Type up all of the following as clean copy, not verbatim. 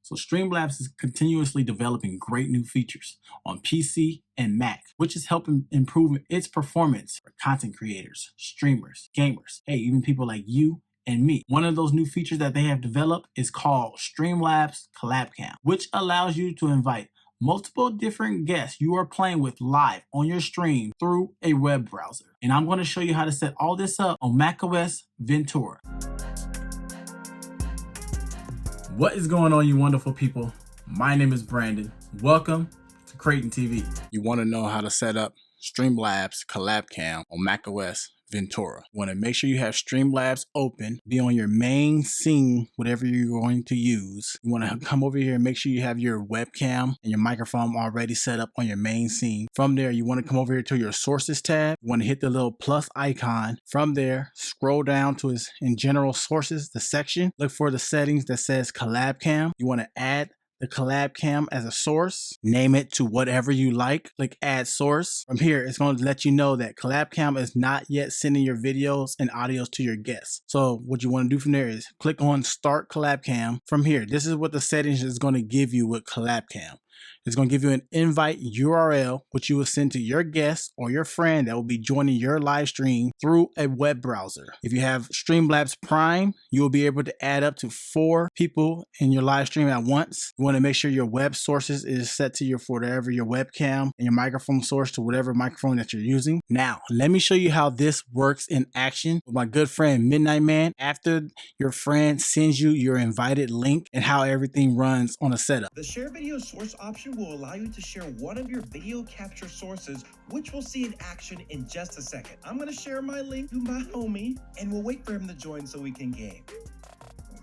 So Streamlabs is continuously developing great new features on PC and Mac, which is helping improve its performance for content creators, streamers, gamers, hey, even people like you and me. One of those new features that they have developed is called Streamlabs Collab Cam, which allows you to invite multiple different guests you are playing with live on your stream through a web browser. And I'm going to show you how to set all this up on macOS Ventura. What is going on, you wonderful people? My name is Brandon. Welcome to CraytonTv. You want to know how to set up Streamlabs Collab Cam on macOS Ventura. You want to make sure you have Streamlabs open, be on your main scene, whatever you're going to use. You want to come over here and make sure you have your webcam and your microphone already set up on your main scene. From there, you want to come over here to your sources tab. You want to hit the little plus icon. From there, scroll down to its in general sources, the section. Look for the settings that says Collab Cam. You want to add the collab cam as a source, name it to whatever you like, click add source. From here, it's going to let you know that collab cam is not yet sending your videos and audios to your guests. So what you want to do from there is click on start collab cam. From here, this is what the settings is going to give you with collab cam. It's going to give you an invite URL, which you will send to your guest or your friend that will be joining your live stream through a web browser. If you have Streamlabs Prime, you will be able to add up to 4 people in your live stream at once. You want to make sure your web sources is set to your whatever your webcam and your microphone source to whatever microphone that you're using. Now, let me show you how this works in action with my good friend Midnight Man after your friend sends you your invited link and how everything runs on a setup. The share video source option will allow you to share one of your video capture sources, which we'll see in action in just a second. I'm going to share my link to my homie, and we'll wait for him to join so we can game.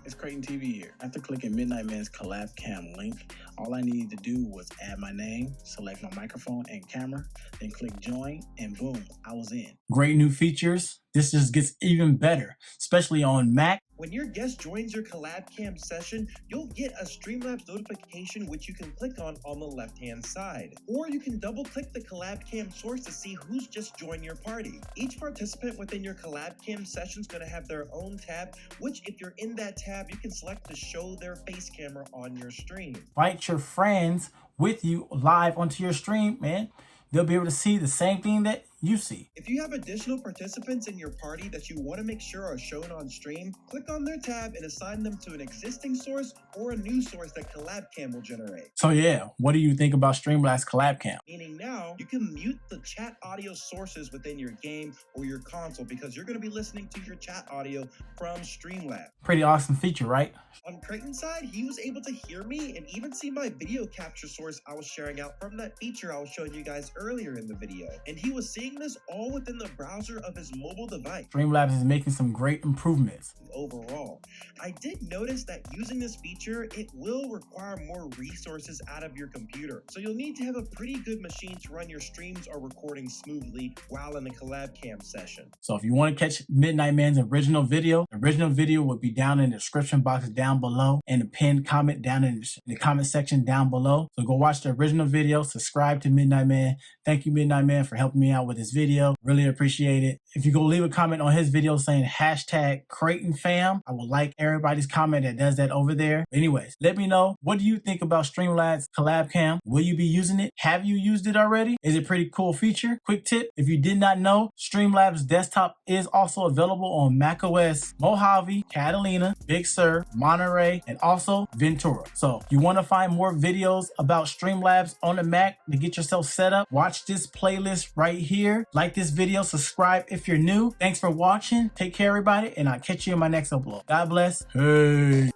It's CraytonTv here. After clicking Midnight Man's Collab Cam link, all I needed to do was add my name, select my microphone and camera, then click join, and boom, I was in. Great new features. This just gets even better, especially on Mac. When your guest joins your Collab Cam session, you'll get a Streamlabs notification which you can click on the left-hand side. Or you can double-click the Collab Cam source to see who's just joined your party. Each participant within your Collab Cam session is going to have their own tab, which if you're in that tab, you can select to show their face camera on your stream. Invite your friends with you live onto your stream, man. They'll be able to see the same thing that you see. If you have additional participants in your party that you want to make sure are shown on stream, click on their tab and assign them to an existing source or a new source that Collab Cam will generate. So yeah, what do you think about Streamlabs Collab Cam? Meaning now you can mute the chat audio sources within your game or your console because you're going to be listening to your chat audio from Streamlabs. Pretty awesome feature, right? On Crayton's side, he was able to hear me and even see my video capture source I was sharing out from that feature I was showing you guys earlier in the video. And he was seeing this all within the browser of his mobile device. Streamlabs is making some great improvements. Overall, I did notice that using this feature, it will require more resources out of your computer. So you'll need to have a pretty good machine to run your streams or recording smoothly while in a Collab Cam session. So if you want to catch Midnight Man's original video, the original video will be down in the description box down below and the pinned comment down in the comment section down below. So go watch the original video, subscribe to Midnight Man. Thank you, Midnight Man, for helping me out with this video. Really appreciate it. If you go leave a comment on his video saying hashtag CraytonFam, I would like everybody's comment that does that over there. Anyways, let me know, what do you think about Streamlabs Collab Cam? Will you be using it? Have you used it already? Is it a pretty cool feature? Quick tip, if you did not know, Streamlabs Desktop is also available on macOS Mojave, Catalina, Big Sur, Monterey, and also Ventura. So if you want to find more videos about Streamlabs on the Mac to get yourself set up, watch this playlist right here. Like this video, subscribe if you're new. Thanks for watching. Take care, everybody, and I'll catch you in my next upload. God bless. Hey.